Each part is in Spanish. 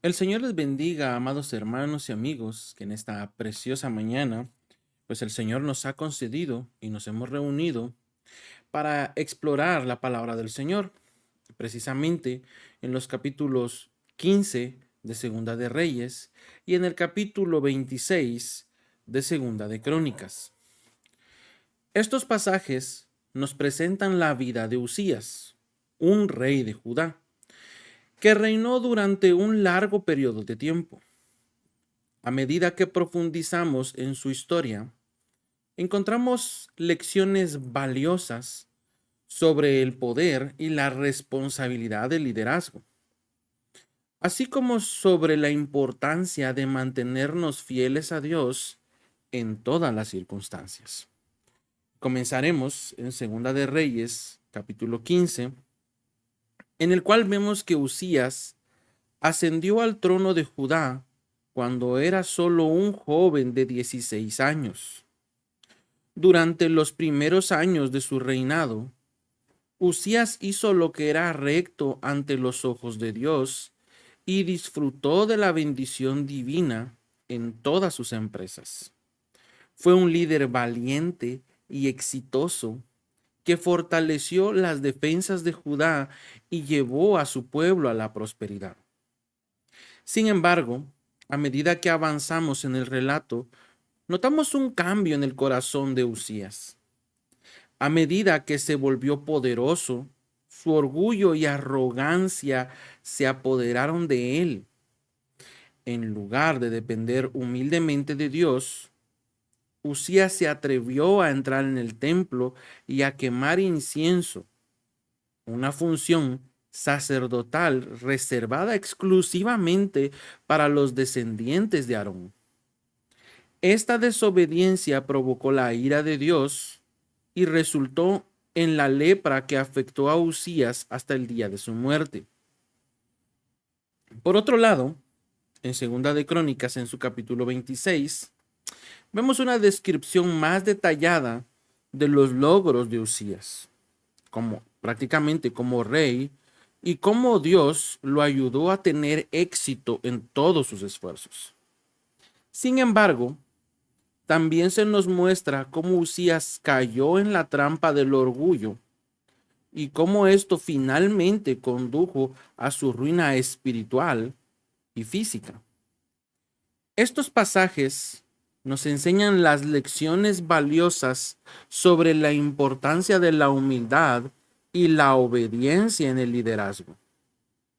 El Señor les bendiga, amados hermanos y amigos, que en esta preciosa mañana, pues el Señor nos ha concedido y nos hemos reunido para explorar la palabra del Señor, precisamente en los capítulos 15 de Segunda de Reyes y en el capítulo 26 de Segunda de Crónicas. Estos pasajes nos presentan la vida de Usías, un rey de Judá, que reinó durante un largo periodo de tiempo. A medida que profundizamos en su historia, encontramos lecciones valiosas sobre el poder y la responsabilidad del liderazgo, así como sobre la importancia de mantenernos fieles a Dios en todas las circunstancias. Comenzaremos en Segunda de Reyes, capítulo 15, en el cual vemos que Usías ascendió al trono de Judá cuando era solo un joven de 16 años. Durante los primeros años de su reinado, Usías hizo lo que era recto ante los ojos de Dios y disfrutó de la bendición divina en todas sus empresas. Fue un líder valiente y exitoso que fortaleció las defensas de Judá y llevó a su pueblo a la prosperidad. Sin embargo, a medida que avanzamos en el relato, notamos un cambio en el corazón de Usías. A medida que se volvió poderoso, su orgullo y arrogancia se apoderaron de él. En lugar de depender humildemente de Dios, Usías se atrevió a entrar en el templo y a quemar incienso, una función sacerdotal reservada exclusivamente para los descendientes de Aarón. Esta desobediencia provocó la ira de Dios y resultó en la lepra que afectó a Usías hasta el día de su muerte. Por otro lado, en Segunda de Crónicas, en su capítulo 26, vemos una descripción más detallada de los logros de Usías, prácticamente como rey, y cómo Dios lo ayudó a tener éxito en todos sus esfuerzos. Sin embargo, también se nos muestra cómo Usías cayó en la trampa del orgullo y cómo esto finalmente condujo a su ruina espiritual y física. Estos pasajes nos enseñan las lecciones valiosas sobre la importancia de la humildad y la obediencia en el liderazgo.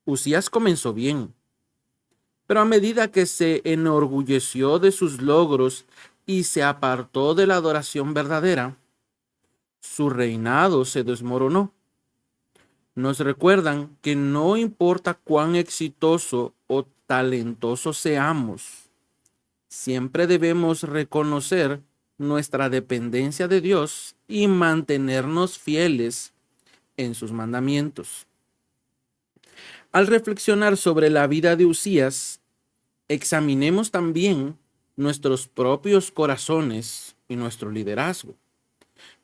Usías comenzó bien, pero a medida que se enorgulleció de sus logros y se apartó de la adoración verdadera, su reinado se desmoronó. Nos recuerdan que no importa cuán exitoso o talentoso seamos, siempre debemos reconocer nuestra dependencia de Dios y mantenernos fieles en sus mandamientos. Al reflexionar sobre la vida de Usías, examinemos también nuestros propios corazones y nuestro liderazgo.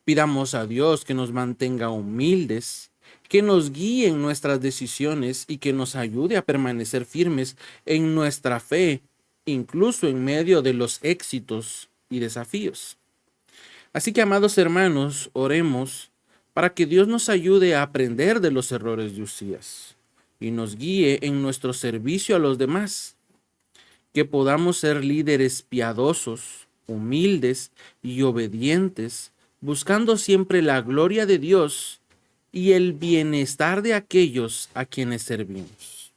Pidamos a Dios que nos mantenga humildes, que nos guíe en nuestras decisiones y que nos ayude a permanecer firmes en nuestra fe, incluso en medio de los éxitos y desafíos. Así que, amados hermanos, oremos para que Dios nos ayude a aprender de los errores de Usías y nos guíe en nuestro servicio a los demás, que podamos ser líderes piadosos, humildes y obedientes, buscando siempre la gloria de Dios y el bienestar de aquellos a quienes servimos.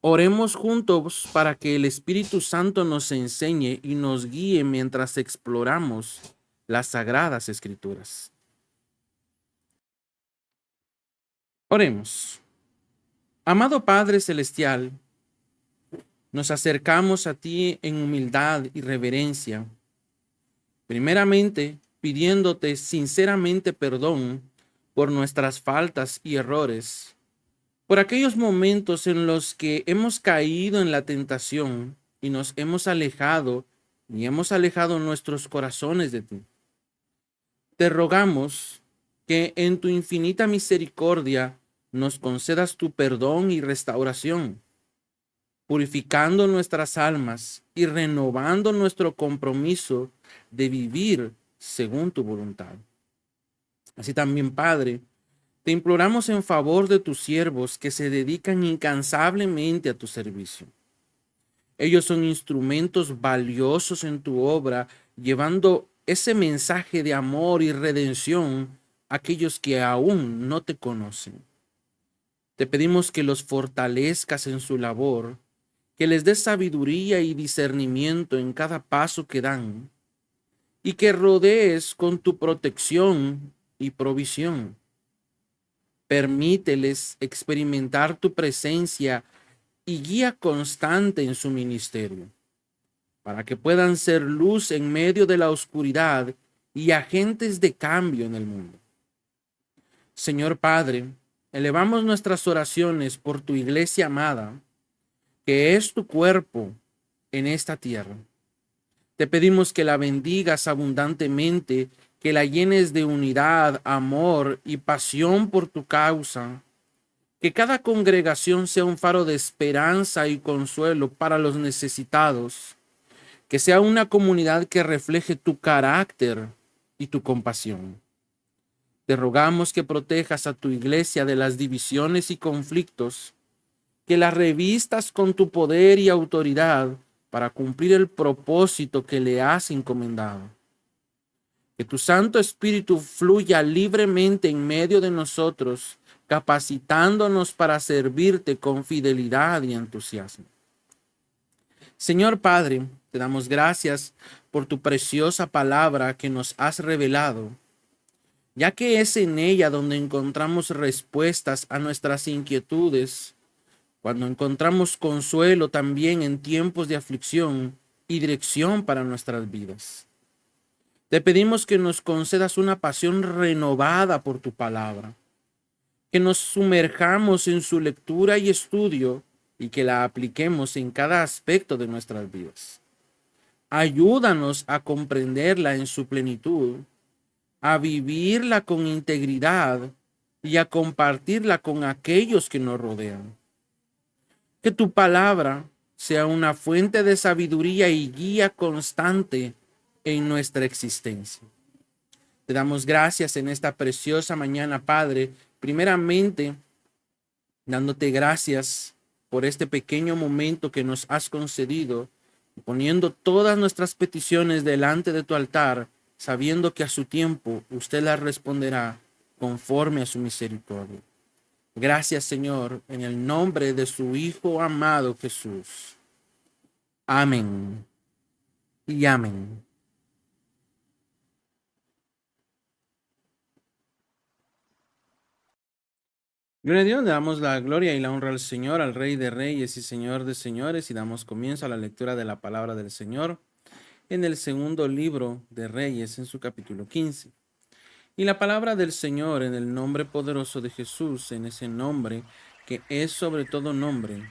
Oremos juntos para que el Espíritu Santo nos enseñe y nos guíe mientras exploramos las Sagradas Escrituras. Oremos. Amado Padre Celestial, nos acercamos a ti en humildad y reverencia, primeramente pidiéndote sinceramente perdón por nuestras faltas y errores, por aquellos momentos en los que hemos caído en la tentación y nos hemos alejado y hemos alejado nuestros corazones de ti. Te rogamos que en tu infinita misericordia nos concedas tu perdón y restauración. purificando nuestras almas y renovando nuestro compromiso de vivir según tu voluntad. Así también, Padre, te imploramos en favor de tus siervos que se dedican incansablemente a tu servicio. Ellos son instrumentos valiosos en tu obra, llevando ese mensaje de amor y redención a aquellos que aún no te conocen. Te pedimos que los fortalezcas en su labor, que les des sabiduría y discernimiento en cada paso que dan, y que rodees con tu protección y provisión. Permíteles experimentar tu presencia y guía constante en su ministerio, para que puedan ser luz en medio de la oscuridad y agentes de cambio en el mundo. Señor Padre, elevamos nuestras oraciones por tu iglesia amada, que es tu cuerpo en esta tierra. Te pedimos que la bendigas abundantemente, que la llenes de unidad, amor y pasión por tu causa. Que cada congregación sea un faro de esperanza y consuelo para los necesitados. Que sea una comunidad que refleje tu carácter y tu compasión. Te rogamos que protejas a tu iglesia de las divisiones y conflictos, que la revistas con tu poder y autoridad para cumplir el propósito que le has encomendado. Que tu Santo Espíritu fluya libremente en medio de nosotros, capacitándonos para servirte con fidelidad y entusiasmo. Señor Padre, te damos gracias por tu preciosa palabra que nos has revelado, ya que es en ella donde encontramos respuestas a nuestras inquietudes, cuando encontramos consuelo también en tiempos de aflicción y dirección para nuestras vidas. Te pedimos que nos concedas una pasión renovada por tu palabra, que nos sumerjamos en su lectura y estudio y que la apliquemos en cada aspecto de nuestras vidas. Ayúdanos a comprenderla en su plenitud, a vivirla con integridad y a compartirla con aquellos que nos rodean. Que tu palabra sea una fuente de sabiduría y guía constante en nuestra existencia. Te damos gracias en esta preciosa mañana, Padre, primeramente dándote gracias por este pequeño momento que nos has concedido, poniendo todas nuestras peticiones delante de tu altar, sabiendo que a su tiempo usted las responderá conforme a su misericordia. Gracias, Señor, en el nombre de su Hijo amado Jesús. Amén y amén. Gloria a Dios, le damos la gloria y la honra al Señor, al Rey de Reyes y Señor de Señores, y damos comienzo a la lectura de la palabra del Señor en el segundo libro de Reyes, en su capítulo 15. Y la palabra del Señor en el nombre poderoso de Jesús, en ese nombre que es sobre todo nombre,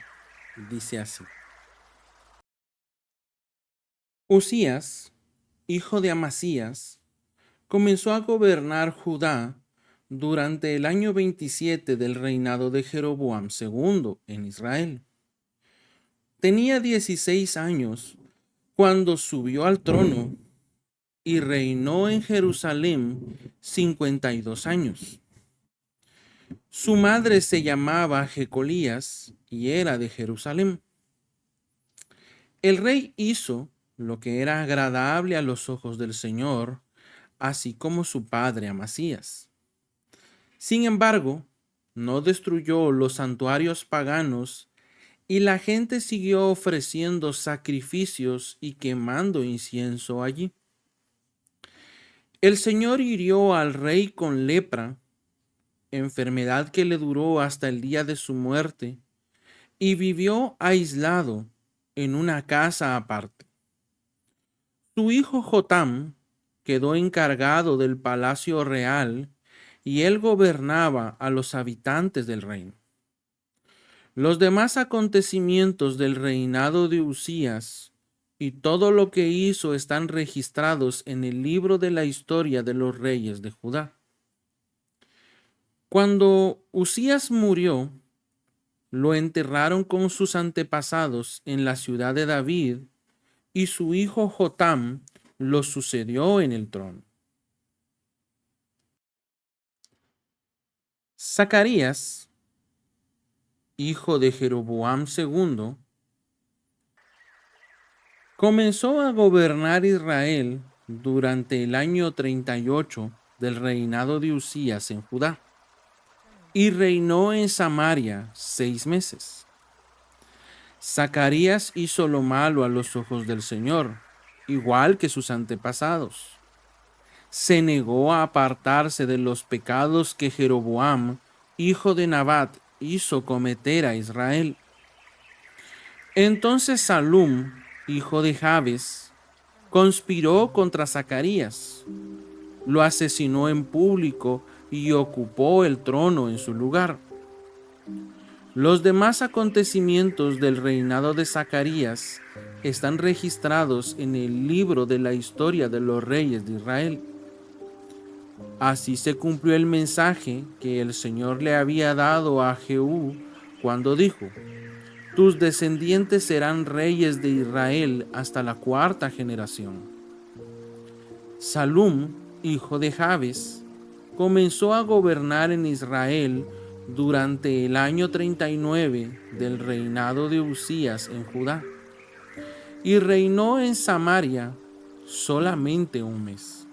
dice así. Usías, hijo de Amasías, comenzó a gobernar Judá durante el año 27 del reinado de Jeroboam II en Israel. Tenía 16 años cuando subió al trono y reinó en Jerusalén 52 años. Su madre se llamaba Jecolías y era de Jerusalén. El rey hizo lo que era agradable a los ojos del Señor, así como su padre Amasías. Sin embargo, no destruyó los santuarios paganos y la gente siguió ofreciendo sacrificios y quemando incienso allí. El Señor hirió al rey con lepra, enfermedad que le duró hasta el día de su muerte, y vivió aislado en una casa aparte. Su hijo Jotam quedó encargado del palacio real y él gobernaba a los habitantes del reino. Los demás acontecimientos del reinado de Usías y todo lo que hizo están registrados en el libro de la historia de los reyes de Judá. Cuando Usías murió, lo enterraron con sus antepasados en la ciudad de David, y su hijo Jotam lo sucedió en el trono. Zacarías, hijo de Jeroboam II, comenzó a gobernar Israel durante el año 38 del reinado de Usías en Judá, y reinó en Samaria 6 meses. Zacarías hizo lo malo a los ojos del Señor, igual que sus antepasados. Se negó a apartarse de los pecados que Jeroboam, hijo de Nabat, hizo cometer a Israel. Entonces Salum, hijo de Jabes, conspiró contra Zacarías, lo asesinó en público y ocupó el trono en su lugar. Los demás acontecimientos del reinado de Zacarías están registrados en el libro de la historia de los reyes de Israel. Así se cumplió el mensaje que el Señor le había dado a Jehú cuando dijo: tus descendientes serán reyes de Israel hasta la 4ª generación. Salum, hijo de Jabes, comenzó a gobernar en Israel durante el año 39 del reinado de Usías en Judá, y reinó en Samaria solamente 1 mes.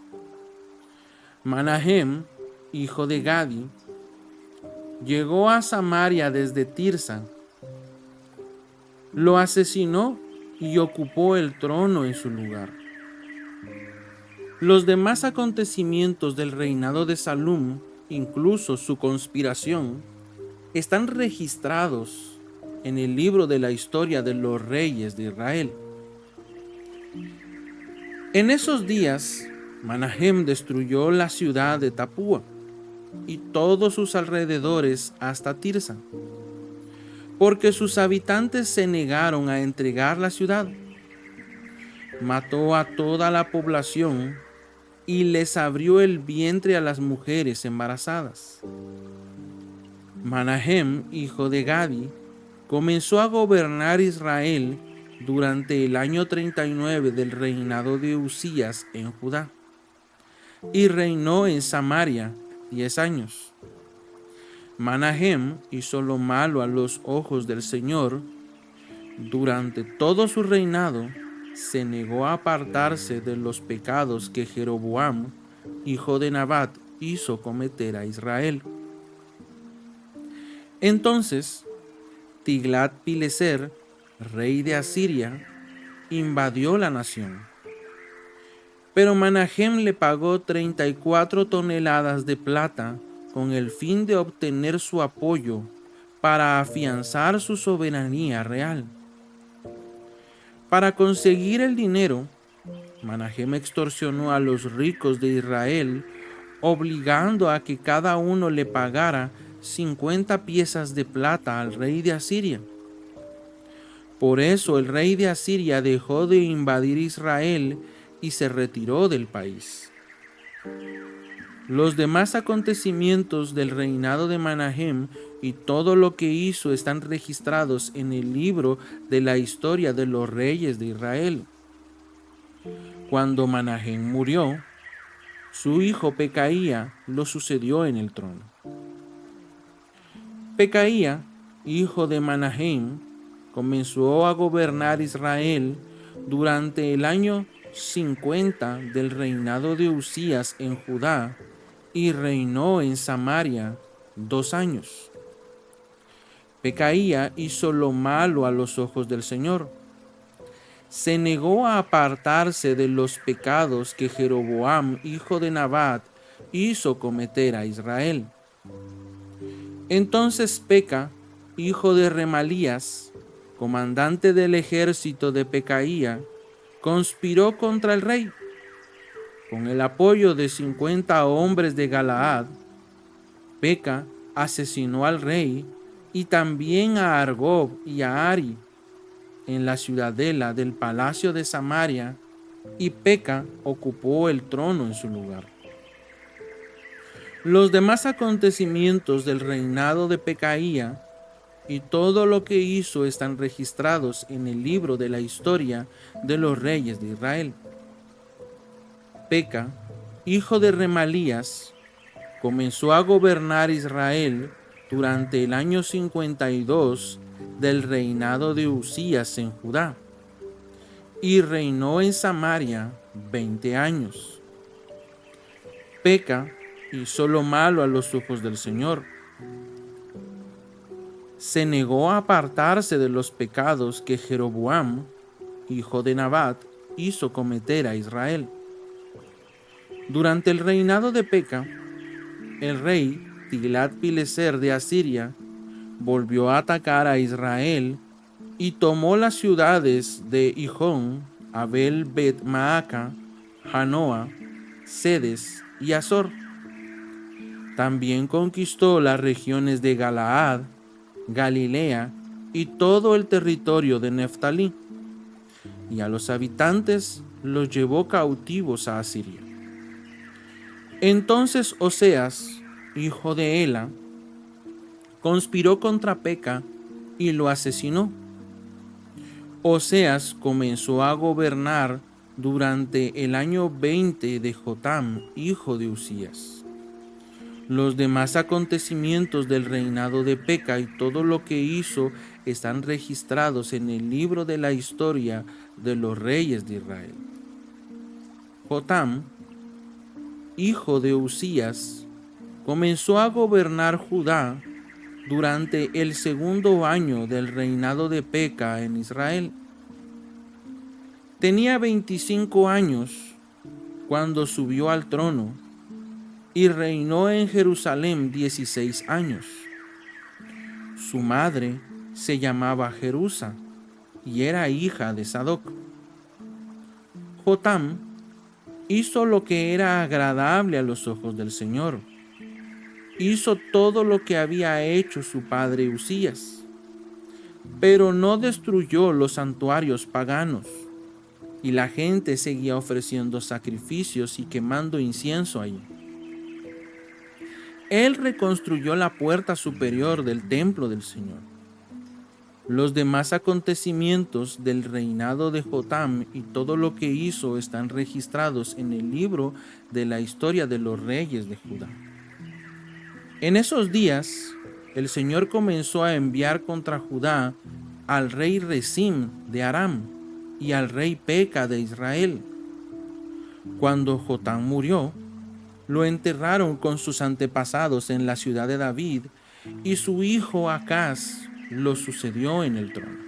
Manahem, hijo de Gadi, llegó a Samaria desde Tirsa, lo asesinó y ocupó el trono en su lugar. Los demás acontecimientos del reinado de Salum, incluso su conspiración, están registrados en el libro de la historia de los reyes de Israel. En esos días, Manahem destruyó la ciudad de Tapúa y todos sus alrededores hasta Tirsa, porque sus habitantes se negaron a entregar la ciudad. Mató a toda la población y les abrió el vientre a las mujeres embarazadas. Manahem, hijo de Gadi, comenzó a gobernar Israel durante el año 39 del reinado de Usías en Judá, y reinó en Samaria 10 años. Manahem hizo lo malo a los ojos del Señor. Durante todo su reinado se negó a apartarse de los pecados que Jeroboam, hijo de Nabat, hizo cometer a Israel. Entonces Tiglat-Pileser, rey de Asiria, invadió la nación. Pero Manahem le pagó 34 toneladas de plata con el fin de obtener su apoyo para afianzar su soberanía real. Para conseguir el dinero, Manahem extorsionó a los ricos de Israel, obligando a que cada uno le pagara 50 piezas de plata al rey de Asiria. Por eso el rey de Asiria dejó de invadir Israel y se retiró del país. Los demás acontecimientos del reinado de Manahem y todo lo que hizo están registrados en el libro de la historia de los reyes de Israel. Cuando Manahem murió, su hijo Pecaía lo sucedió en el trono. Pecaía, hijo de Manahem, comenzó a gobernar Israel durante el año 50 del reinado de Usías en Judá, y reinó en Samaria 2 años. Pecaía hizo lo malo a los ojos del Señor. Se negó a apartarse de los pecados que Jeroboam, hijo de Nabat, hizo cometer a Israel. Entonces Peca, hijo de Remalías, comandante del ejército de Pecaía, conspiró contra el rey. Con el apoyo de 50 hombres de Galaad, Peca asesinó al rey y también a Argob y a Ari en la ciudadela del palacio de Samaria, y Peca ocupó el trono en su lugar. Los demás acontecimientos del reinado de Pecaía y todo lo que hizo están registrados en el libro de la historia de los reyes de Israel. Peca, hijo de Remalías, comenzó a gobernar Israel durante el año 52 del reinado de Usías en Judá, y reinó en Samaria 20 años. Peca hizo lo malo a los ojos del Señor. Se negó a apartarse de los pecados que Jeroboam, hijo de Nabat, hizo cometer a Israel. Durante el reinado de Peca, el rey Tiglat-Pileser de Asiria volvió a atacar a Israel y tomó las ciudades de Hijón, Abel Bet Maaca, Janoa, Sedes y Azor. También conquistó las regiones de Galaad, Galilea y todo el territorio de Neftalí, y a los habitantes los llevó cautivos a Asiria. Entonces Oseas, hijo de Ela, conspiró contra Peca y lo asesinó. Oseas comenzó a gobernar durante el año 20 de Jotam, hijo de Usías. Los demás acontecimientos del reinado de Peca y todo lo que hizo están registrados en el libro de la historia de los reyes de Israel. Jotam, hijo de Usías, comenzó a gobernar Judá durante el segundo año del reinado de Peca en Israel. Tenía 25 años cuando subió al trono y reinó en Jerusalén 16 años. Su madre se llamaba Jerusa y era hija de Sadoc. Jotam hizo lo que era agradable a los ojos del Señor. Hizo todo lo que había hecho su padre Usías, pero no destruyó los santuarios paganos, y la gente seguía ofreciendo sacrificios y quemando incienso allí. Él reconstruyó la puerta superior del templo del Señor. Los demás acontecimientos del reinado de Jotam y todo lo que hizo están registrados en el libro de la historia de los reyes de Judá. En esos días, el Señor comenzó a enviar contra Judá al rey Rezim de Aram y al rey Peca de Israel. Cuando Jotam murió, lo enterraron con sus antepasados en la ciudad de David, y su hijo Acaz lo sucedió en el trono.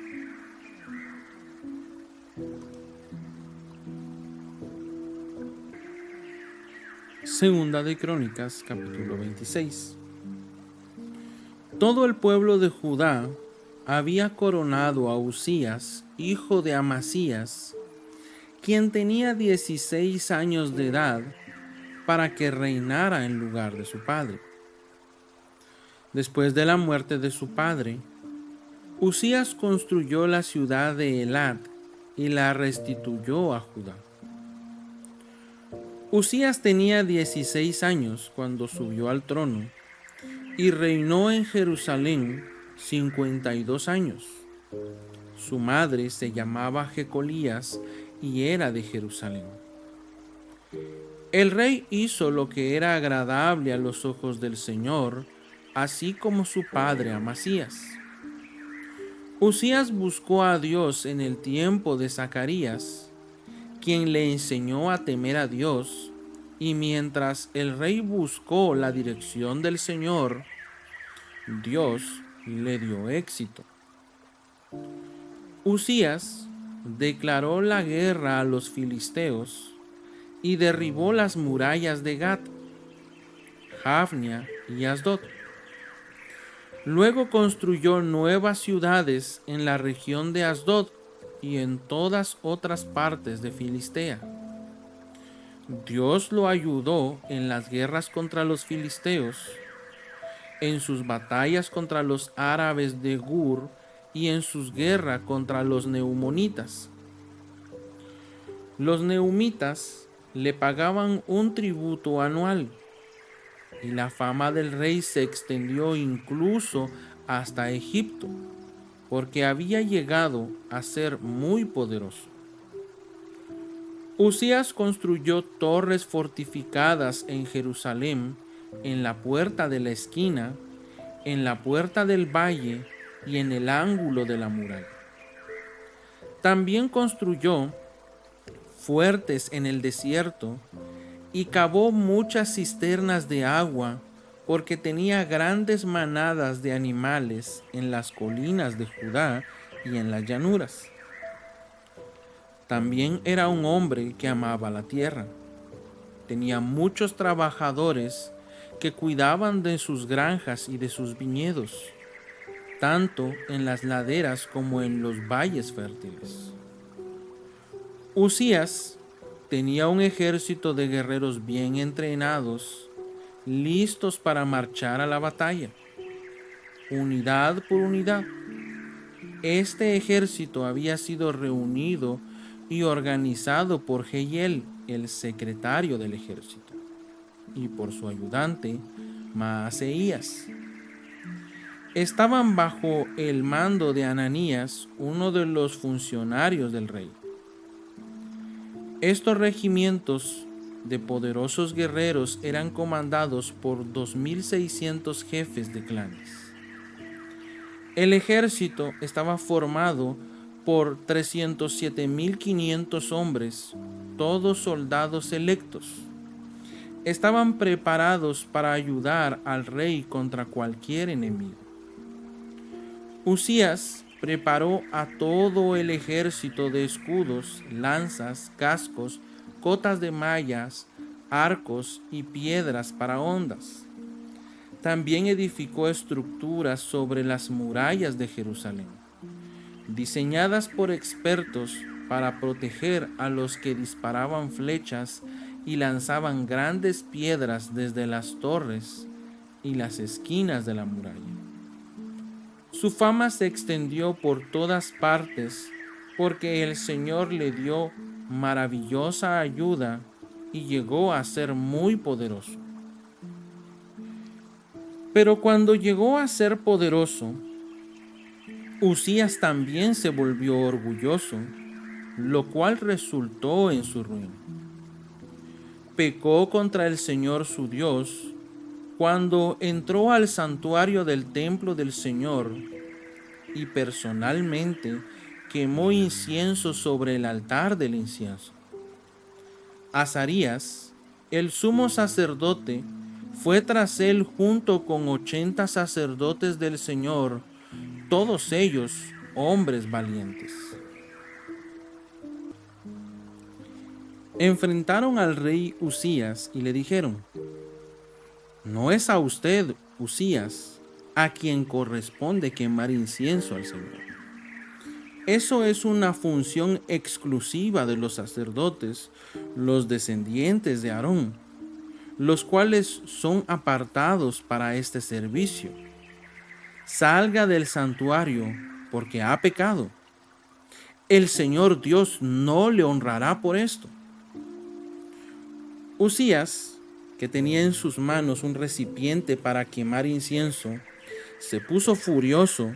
Segunda de Crónicas, capítulo 26. Todo el pueblo de Judá había coronado a Usías, hijo de Amasías, quien tenía 16 años de edad, para que reinara en lugar de su padre. Después de la muerte de su padre, Usías construyó la ciudad de Elat y la restituyó a Judá. Usías tenía 16 años cuando subió al trono y reinó en Jerusalén 52 años. Su madre se llamaba Jecolías y era de Jerusalén. El rey hizo lo que era agradable a los ojos del Señor, así como su padre Amasías. Usías buscó a Dios en el tiempo de Zacarías, quien le enseñó a temer a Dios, y mientras el rey buscó la dirección del Señor, Dios le dio éxito. Usías declaró la guerra a los filisteos y derribó las murallas de Gat, Jafnia y Asdod. Luego construyó nuevas ciudades en la región de Asdod y en todas otras partes de Filistea. Dios lo ayudó en las guerras contra los filisteos, en sus batallas contra los árabes de Gur y en sus guerras contra los neumonitas. Los neumitas le pagaban un tributo anual, y la fama del rey se extendió incluso hasta Egipto, porque había llegado a ser muy poderoso. Uzías construyó torres fortificadas en Jerusalén, en la puerta de la esquina, en la puerta del valle y en el ángulo de la muralla. También construyó fuertes en el desierto y cavó muchas cisternas de agua, porque tenía grandes manadas de animales en las colinas de Judá y en las llanuras. También era un hombre que amaba la tierra. Tenía muchos trabajadores que cuidaban de sus granjas y de sus viñedos, tanto en las laderas como en los valles fértiles. Uzías tenía un ejército de guerreros bien entrenados, listos para marchar a la batalla, unidad por unidad. Este ejército había sido reunido y organizado por Jehiel, el secretario del ejército, y por su ayudante, Maaseías. Estaban bajo el mando de Ananías, uno de los funcionarios del rey. Estos regimientos de poderosos guerreros eran comandados por 2.600 jefes de clanes. El ejército estaba formado por 307.500 hombres, todos soldados electos. Estaban preparados para ayudar al rey contra cualquier enemigo. Uzías preparó a todo el ejército de escudos, lanzas, cascos, cotas de mallas, arcos y piedras para hondas. También edificó estructuras sobre las murallas de Jerusalén, diseñadas por expertos para proteger a los que disparaban flechas y lanzaban grandes piedras desde las torres y las esquinas de la muralla. Su fama se extendió por todas partes porque el Señor le dio maravillosa ayuda y llegó a ser muy poderoso. Pero cuando llegó a ser poderoso, Uzías también se volvió orgulloso, lo cual resultó en su ruina. Pecó contra el Señor su Dios cuando entró al santuario del templo del Señor y personalmente quemó incienso sobre el altar del incienso. Azarías, el sumo sacerdote, fue tras él junto con 80 sacerdotes del Señor, todos ellos hombres valientes. Enfrentaron al rey Uzías y le dijeron: ¿no es a usted, Uzías, a quien corresponde quemar incienso al Señor? Eso es una función exclusiva de los sacerdotes, los descendientes de Aarón, los cuales son apartados para este servicio. Salga del santuario porque ha pecado. El Señor Dios no le honrará por esto. Uzías, que tenía en sus manos un recipiente para quemar incienso, se puso furioso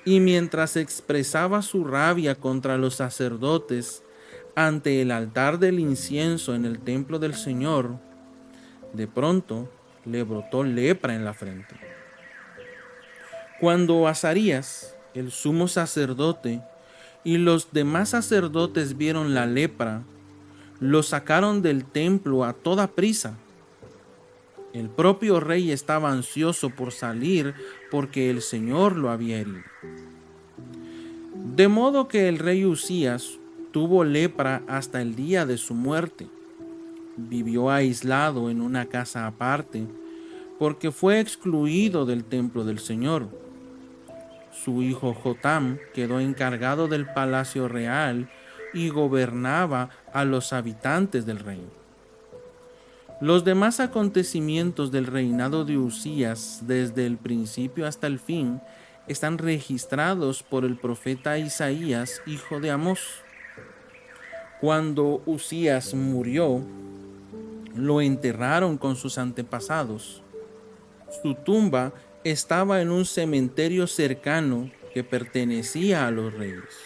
y mientras expresaba su rabia contra los sacerdotes ante el altar del incienso en el templo del Señor, de pronto le brotó lepra en la frente. Cuando Azarías, el sumo sacerdote, y los demás sacerdotes vieron la lepra, lo sacaron del templo a toda prisa. El propio rey estaba ansioso por salir porque el Señor lo había herido. De modo que el rey Uzías tuvo lepra hasta el día de su muerte. Vivió aislado en una casa aparte porque fue excluido del templo del Señor. Su hijo Jotam quedó encargado del palacio real y gobernaba a los habitantes del reino. Los demás acontecimientos del reinado de Uzías, desde el principio hasta el fin, están registrados por el profeta Isaías, hijo de Amós. Cuando Uzías murió, lo enterraron con sus antepasados. Su tumba estaba en un cementerio cercano que pertenecía a los reyes,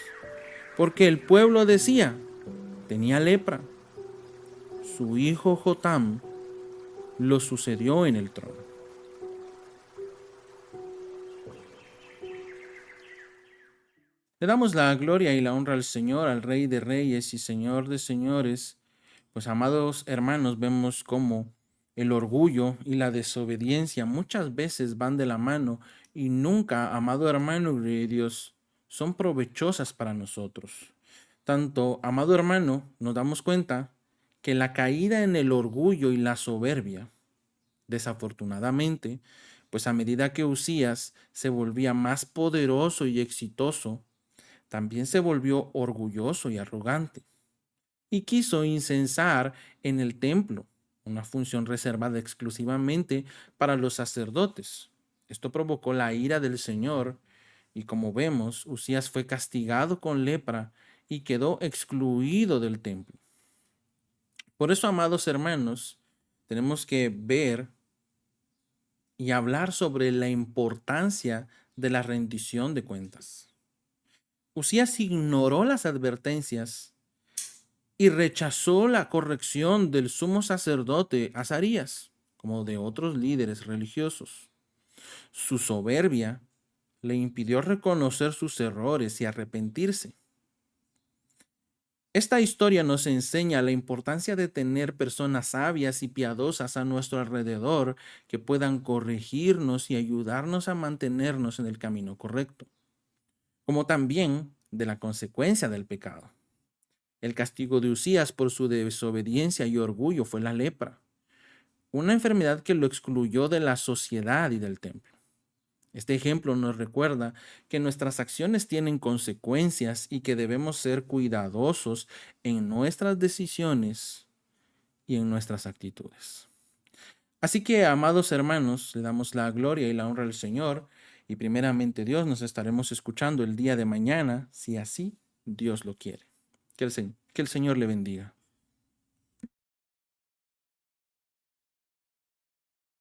porque el pueblo decía, tenía lepra. Su hijo Jotam lo sucedió en el trono. Le damos la gloria y la honra al Señor, al Rey de Reyes y Señor de Señores. Pues, amados hermanos, vemos cómo el orgullo y la desobediencia muchas veces van de la mano y nunca, amado hermano de Dios, son provechosas para nosotros. Tanto, amado hermano, nos damos cuenta que la caída en el orgullo y la soberbia, desafortunadamente, pues a medida que Usías se volvía más poderoso y exitoso, también se volvió orgulloso y arrogante y quiso incensar en el templo, una función reservada exclusivamente para los sacerdotes. Esto provocó la ira del Señor y, como vemos, Usías fue castigado con lepra y quedó excluido del templo. Por eso, amados hermanos, tenemos que ver y hablar sobre la importancia de la rendición de cuentas. Usías ignoró las advertencias y rechazó la corrección del sumo sacerdote Azarías, como de otros líderes religiosos. Su soberbia le impidió reconocer sus errores y arrepentirse. Esta historia nos enseña la importancia de tener personas sabias y piadosas a nuestro alrededor que puedan corregirnos y ayudarnos a mantenernos en el camino correcto, como también de la consecuencia del pecado. El castigo de Usías por su desobediencia y orgullo fue la lepra, una enfermedad que lo excluyó de la sociedad y del templo. Este ejemplo nos recuerda que nuestras acciones tienen consecuencias y que debemos ser cuidadosos en nuestras decisiones y en nuestras actitudes. Así que, amados hermanos, le damos la gloria y la honra al Señor y primeramente Dios nos estaremos escuchando el día de mañana, si así Dios lo quiere. Que el Señor le bendiga.